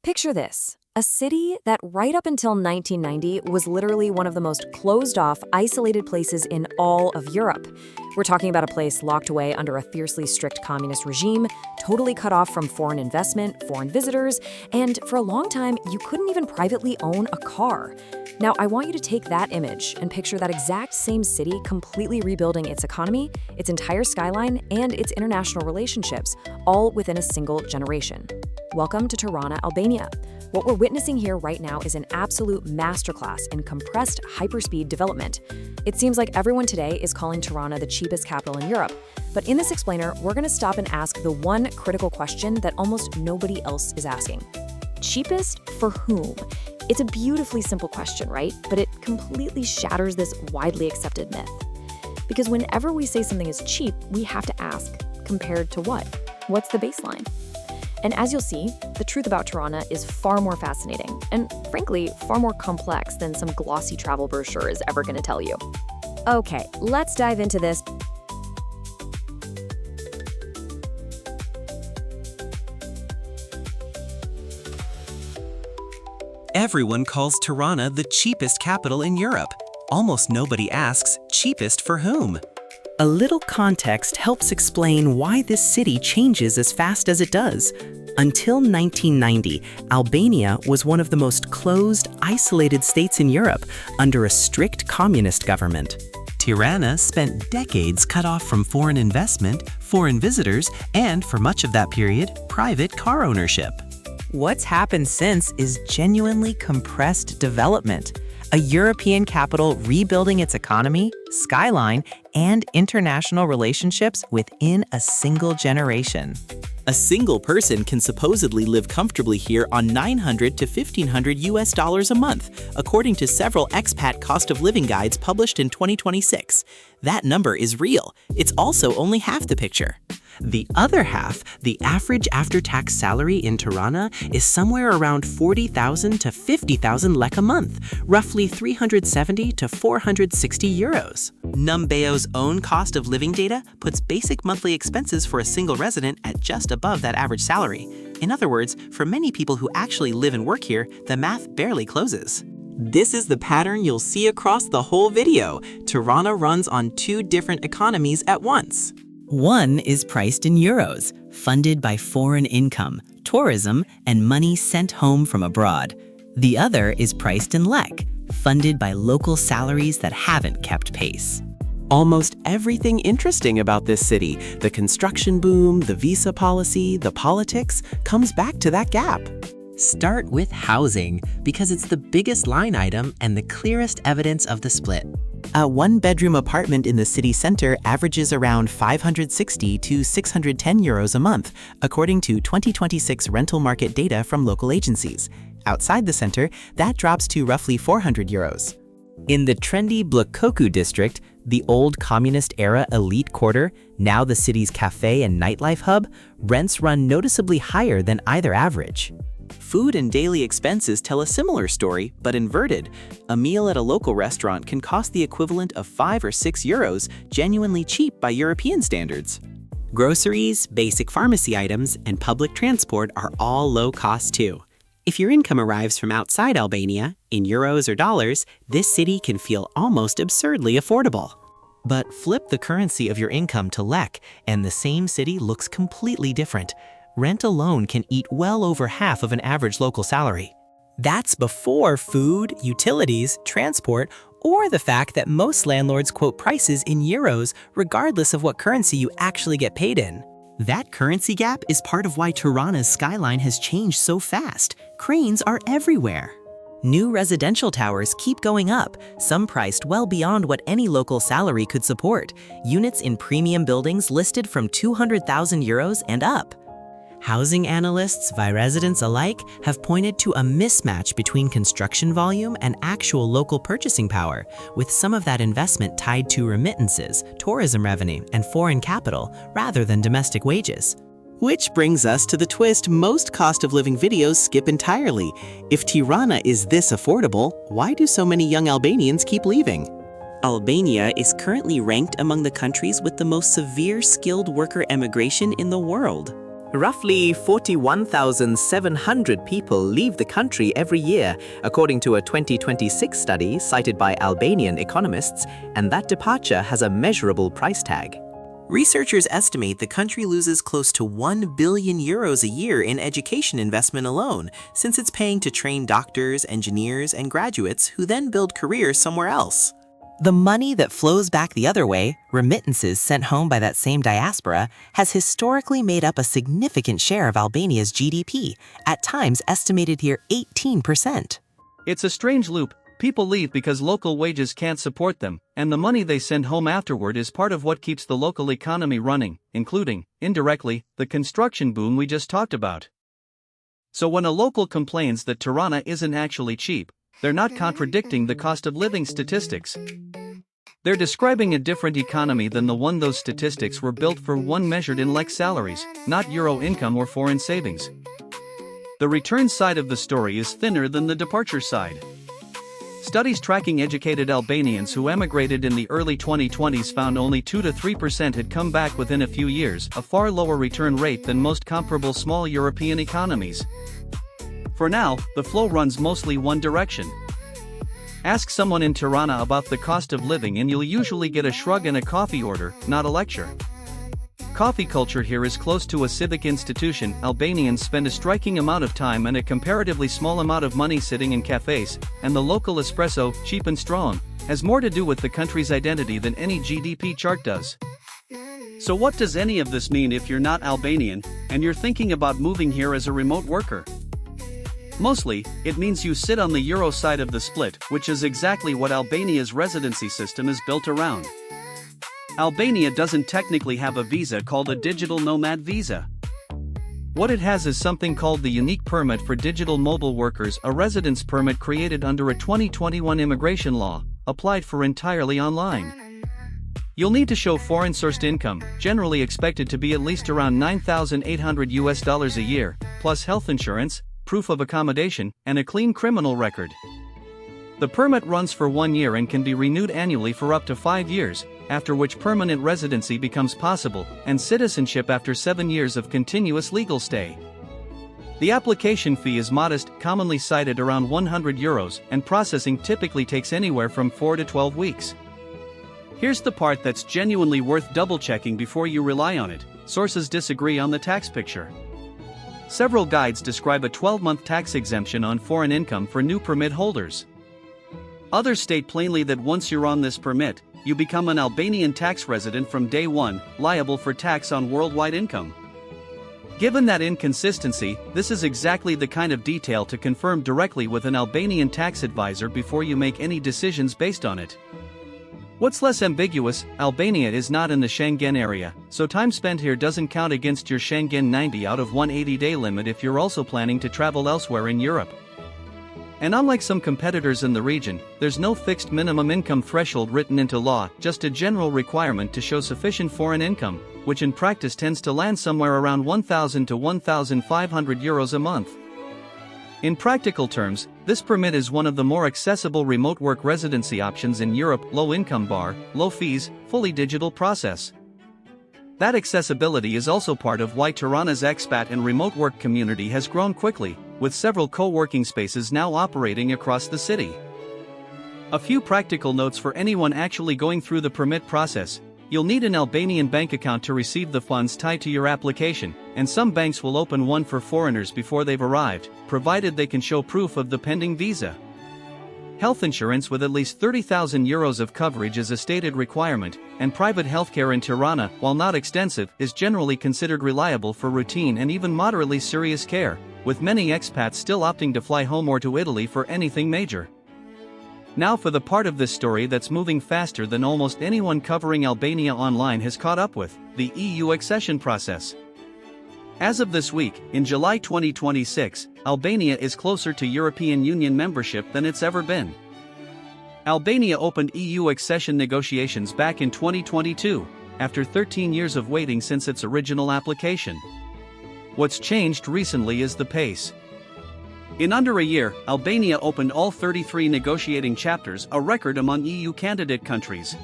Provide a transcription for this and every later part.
Picture this, a city that right up until 1990 was literally one of the most closed-off, isolated places in all of Europe. We're talking about a place locked away under a fiercely strict communist regime, totally cut off from foreign investment, foreign visitors, and for a long time, you couldn't even privately own a car. Now, I want you to take that image and picture that exact same city completely rebuilding its economy, its entire skyline, and its international relationships, all within a single generation. Welcome to Tirana, Albania. What we're witnessing here right now is an absolute masterclass in compressed hyperspeed development. It seems like everyone today is calling Tirana the cheapest capital in Europe. But in this explainer, we're going to stop and ask the one critical question that almost nobody else is asking. Cheapest for whom? It's a beautifully simple question, right? But it completely shatters this widely accepted myth. Because whenever we say something is cheap, we have to ask, compared to what? What's the baseline? And as you'll see, the truth about Tirana is far more fascinating and, frankly, far more complex than some glossy travel brochure is ever going to tell you. Okay, let's dive into this. Everyone calls Tirana the cheapest capital in Europe. Almost nobody asks, cheapest for whom? A little context helps explain why this city changes as fast as it does. Until 1990, Albania was one of the most closed, isolated states in Europe under a strict communist government. Tirana spent decades cut off from foreign investment, foreign visitors, and for much of that period, private car ownership. What's happened since is genuinely compressed development. A European capital rebuilding its economy, skyline, and international relationships within a single generation. A single person can supposedly live comfortably here on $900 to $1,500 a month, according to several expat cost of living guides published in 2026. That number is real. It's also only half the picture. The other half, the average after-tax salary in Tirana, is somewhere around 40,000 to 50,000 lek a month, roughly 370 to 460 euros. Numbeo's own cost of living data puts basic monthly expenses for a single resident at just above that average salary. In other words, for many people who actually live and work here, the math barely closes. This is the pattern you'll see across the whole video. Tirana runs on two different economies at once. One is priced in euros, funded by foreign income, tourism, and money sent home from abroad. The other is priced in lek, funded by local salaries that haven't kept pace. Almost everything interesting about this city, the construction boom, the visa policy, the politics, comes back to that gap. Start with housing, because it's the biggest line item and the clearest evidence of the split. A one-bedroom apartment in the city center averages around 560 to 610 euros a month, according to 2026 rental market data from local agencies. Outside the center, that drops to roughly 400 euros. In the trendy Blokoku district, the old communist-era elite quarter, now the city's cafe and nightlife hub, rents run noticeably higher than either average. Food and daily expenses tell a similar story, but inverted. A meal at a local restaurant can cost the equivalent of 5 or 6 euros, genuinely cheap by European standards. Groceries, basic pharmacy items, and public transport are all low cost too. If your income arrives from outside Albania, in euros or dollars, this city can feel almost absurdly affordable. But flip the currency of your income to lek, and the same city looks completely different. Rent alone can eat well over half of an average local salary. That's before food, utilities, transport, or the fact that most landlords quote prices in euros regardless of what currency you actually get paid in. That currency gap is part of why Tirana's skyline has changed so fast. Cranes are everywhere. New residential towers keep going up, some priced well beyond what any local salary could support. Units in premium buildings listed from 200,000 euros and up. Housing analysts, residents alike, have pointed to a mismatch between construction volume and actual local purchasing power, with some of that investment tied to remittances, tourism revenue, and foreign capital, rather than domestic wages. Which brings us to the twist most cost of living videos skip entirely. If Tirana is this affordable, why do so many young Albanians keep leaving? Albania is currently ranked among the countries with the most severe skilled worker emigration in the world. Roughly 41,700 people leave the country every year, according to a 2026 study cited by Albanian economists, and that departure has a measurable price tag. Researchers estimate the country loses close to 1 billion euros a year in education investment alone, since it's paying to train doctors, engineers, and graduates who then build careers somewhere else. The money that flows back the other way, remittances sent home by that same diaspora, has historically made up a significant share of Albania's GDP, at times estimated near 18%. It's a strange loop. People leave because local wages can't support them, and the money they send home afterward is part of what keeps the local economy running, including, indirectly, the construction boom we just talked about. So when a local complains that Tirana isn't actually cheap, they're not contradicting the cost of living statistics. They're describing a different economy than the one those statistics were built for, one measured in like salaries, not euro income or foreign savings. The return side of the story is thinner than the departure side. Studies tracking educated Albanians who emigrated in the early 2020s found only 2 to 3% had come back within a few years, a far lower return rate than most comparable small European economies. For now, the flow runs mostly one direction. Ask someone in Tirana about the cost of living and you'll usually get a shrug and a coffee order, not a lecture. Coffee culture here is close to a civic institution. Albanians spend a striking amount of time and a comparatively small amount of money sitting in cafes, and the local espresso, cheap and strong, has more to do with the country's identity than any GDP chart does. So what does any of this mean if you're not Albanian, and you're thinking about moving here as a remote worker? Mostly, it means you sit on the Euro side of the split, which is exactly what Albania's residency system is built around. Albania doesn't technically have a visa called a Digital Nomad visa. What it has is something called the Unique Permit for Digital Mobile Workers, a residence permit created under a 2021 immigration law, applied for entirely online. You'll need to show foreign-sourced income, generally expected to be at least around $9,800 a year, plus health insurance, proof of accommodation, and a clean criminal record. The permit runs for 1 year and can be renewed annually for up to 5 years, after which permanent residency becomes possible, and citizenship after 7 years of continuous legal stay. The application fee is modest, commonly cited around €100, and processing typically takes anywhere from 4 to 12 weeks. Here's the part that's genuinely worth double-checking before you rely on it. Sources disagree on the tax picture. Several guides describe a 12-month tax exemption on foreign income for new permit holders. Others state plainly that once you're on this permit, you become an Albanian tax resident from day one, liable for tax on worldwide income. Given that inconsistency, this is exactly the kind of detail to confirm directly with an Albanian tax advisor before you make any decisions based on it. What's less ambiguous, Albania is not in the Schengen area, so time spent here doesn't count against your Schengen 90 out of 180-day limit if you're also planning to travel elsewhere in Europe. And unlike some competitors in the region, there's no fixed minimum income threshold written into law, just a general requirement to show sufficient foreign income, which in practice tends to land somewhere around €1,000 to €1,500 a month. In practical terms, this permit is one of the more accessible remote work residency options in Europe. Low income bar, low fees, fully digital process. That accessibility is also part of why Tirana's expat and remote work community has grown quickly, with several co-working spaces now operating across the city. A few practical notes for anyone actually going through the permit process. You'll need an Albanian bank account to receive the funds tied to your application, and some banks will open one for foreigners before they've arrived, provided they can show proof of the pending visa. Health insurance with at least €30,000 of coverage is a stated requirement, and private healthcare in Tirana, while not extensive, is generally considered reliable for routine and even moderately serious care, with many expats still opting to fly home or to Italy for anything major. Now for the part of this story that's moving faster than almost anyone covering Albania online has caught up with, the EU accession process. As of this week, in July 2026, Albania is closer to European Union membership than it's ever been. Albania opened EU accession negotiations back in 2022, after 13 years of waiting since its original application. What's changed recently is the pace. In under a year, Albania opened all 33 negotiating chapters, a record among EU candidate countries.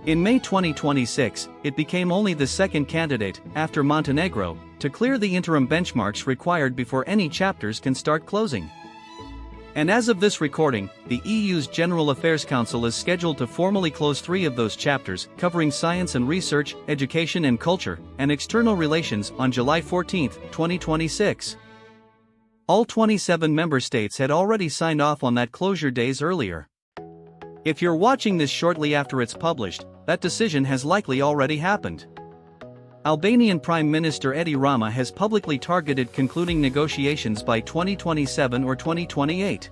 In May 2026, it became only the second candidate, after Montenegro, to clear the interim benchmarks required before any chapters can start closing. And as of this recording, the EU's General Affairs Council is scheduled to formally close 3 of those chapters, covering science and research, education and culture, and external relations, on July 14, 2026. All 27 member states had already signed off on that closure days earlier. If you're watching this shortly after it's published, that decision has likely already happened. Albanian Prime Minister Edi Rama has publicly targeted concluding negotiations by 2027 or 2028.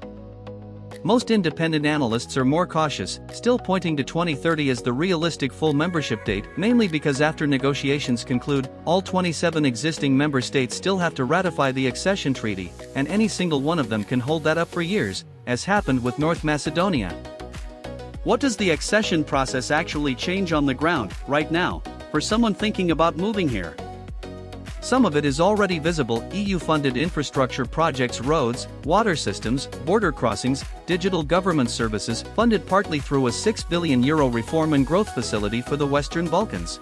Most independent analysts are more cautious, still pointing to 2030 as the realistic full membership date, mainly because after negotiations conclude, all 27 existing member states still have to ratify the Accession Treaty, and any single one of them can hold that up for years, as happened with North Macedonia. What does the accession process actually change on the ground, right now, for someone thinking about moving here? Some of it is already visible: EU-funded infrastructure projects, roads, water systems, border crossings, digital government services, funded partly through a €6 billion reform and growth facility for the Western Balkans.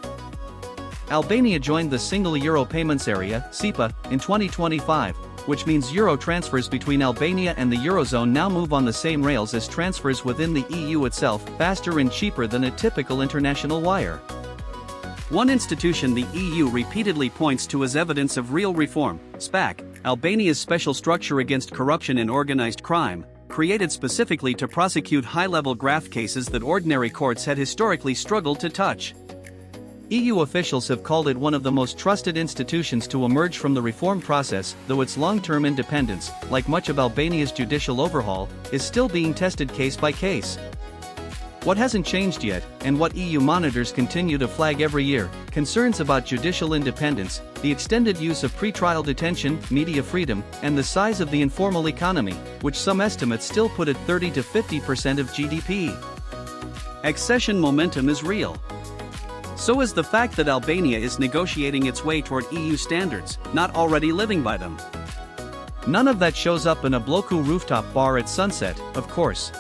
Albania joined the Single Euro Payments Area, SEPA, in 2025, which means euro transfers between Albania and the Eurozone now move on the same rails as transfers within the EU itself, faster and cheaper than a typical international wire. One institution the EU repeatedly points to as evidence of real reform, SPAC, Albania's special structure against corruption and organized crime, created specifically to prosecute high-level graft cases that ordinary courts had historically struggled to touch. EU officials have called it one of the most trusted institutions to emerge from the reform process, though its long-term independence, like much of Albania's judicial overhaul, is still being tested case by case. What hasn't changed yet, and what EU monitors continue to flag every year, concerns about judicial independence, the extended use of pretrial detention, media freedom, and the size of the informal economy, which some estimates still put at 30 to 50% of GDP. Accession momentum is real. So is the fact that Albania is negotiating its way toward EU standards, not already living by them. None of that shows up in a Bloku rooftop bar at sunset, of course.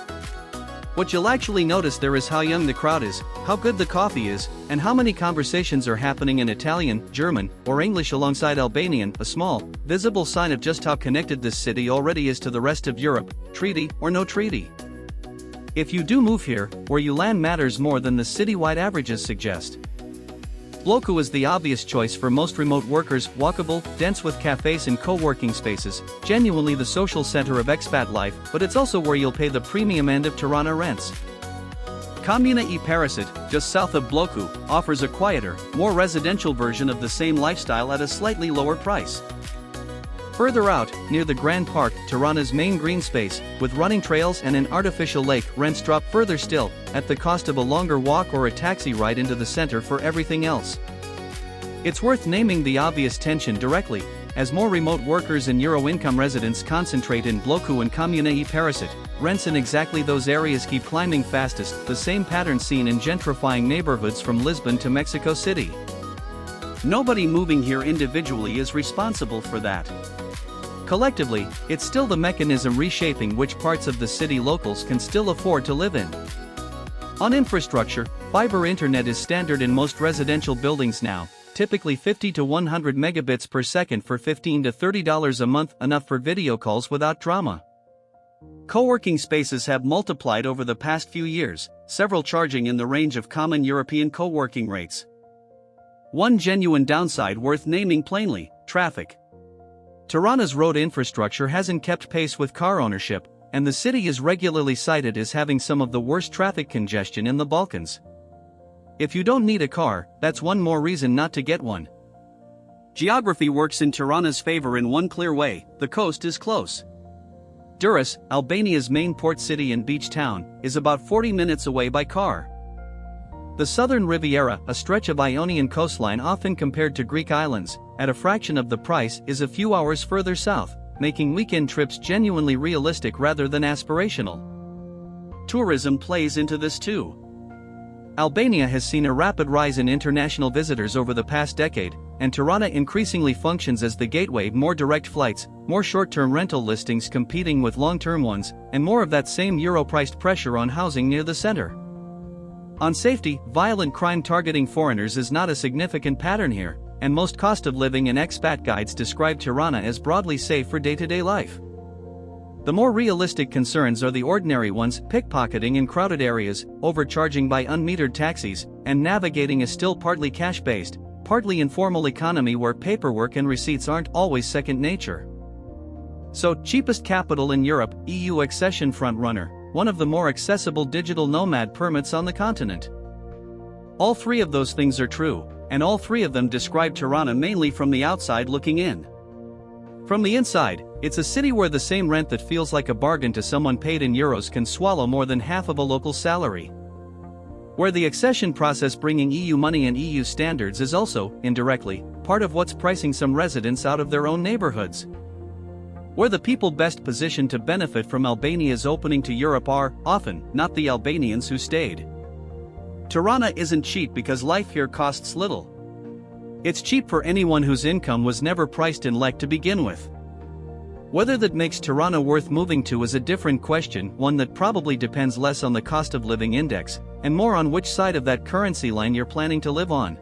What you'll actually notice there is how young the crowd is, how good the coffee is, and how many conversations are happening in Italian, German, or English alongside Albanian, a small, visible sign of just how connected this city already is to the rest of Europe, treaty or no treaty. If you do move here, where you land matters more than the citywide averages suggest. Bloku is the obvious choice for most remote workers, walkable, dense with cafes and co-working spaces, genuinely the social center of expat life, but it's also where you'll pay the premium end of Tirana rents. Komuna e Parasit, just south of Bloku, offers a quieter, more residential version of the same lifestyle at a slightly lower price. Further out, near the Grand Park, Tirana's main green space, with running trails and an artificial lake, rents drop further still, at the cost of a longer walk or a taxi ride into the center for everything else. It's worth naming the obvious tension directly, as more remote workers and Euro-income residents concentrate in Bloku and Komuna e Parasit, rents in exactly those areas keep climbing fastest, the same pattern seen in gentrifying neighborhoods from Lisbon to Mexico City. Nobody moving here individually is responsible for that. Collectively, it's still the mechanism reshaping which parts of the city locals can still afford to live in. On infrastructure, fiber internet is standard in most residential buildings now, typically 50 to 100 megabits per second for $15 to $30 a month, enough for video calls without drama. Co-working spaces have multiplied over the past few years, several charging in the range of common European co-working rates. One genuine downside worth naming plainly: traffic. Tirana's road infrastructure hasn't kept pace with car ownership, and the city is regularly cited as having some of the worst traffic congestion in the Balkans. If you don't need a car, that's one more reason not to get one. Geography works in Tirana's favor in one clear way: the coast is close. Durrës, Albania's main port city and beach town, is about 40 minutes away by car. The southern Riviera, a stretch of Ionian coastline often compared to Greek islands, at a fraction of the price, is a few hours further south, making weekend trips genuinely realistic rather than aspirational. Tourism plays into this too. Albania has seen a rapid rise in international visitors over the past decade, and Tirana increasingly functions as the gateway: more direct flights, more short-term rental listings competing with long-term ones, and more of that same Euro-priced pressure on housing near the center. On safety, violent crime targeting foreigners is not a significant pattern here, and most cost of living and expat guides describe Tirana as broadly safe for day-to-day life. The more realistic concerns are the ordinary ones: pickpocketing in crowded areas, overcharging by unmetered taxis, and navigating a still partly cash-based, partly informal economy where paperwork and receipts aren't always second nature. So, cheapest capital in Europe, EU accession frontrunner, one of the more accessible digital nomad permits on the continent. All three of those things are true, and all three of them describe Tirana mainly from the outside looking in. From the inside, it's a city where the same rent that feels like a bargain to someone paid in euros can swallow more than half of a local salary. Where the accession process bringing EU money and EU standards is also, indirectly, part of what's pricing some residents out of their own neighborhoods. Where the people best positioned to benefit from Albania's opening to Europe are, often, not the Albanians who stayed. Tirana isn't cheap because life here costs little. It's cheap for anyone whose income was never priced in lek to begin with. Whether that makes Tirana worth moving to is a different question, one that probably depends less on the cost of living index, and more on which side of that currency line you're planning to live on.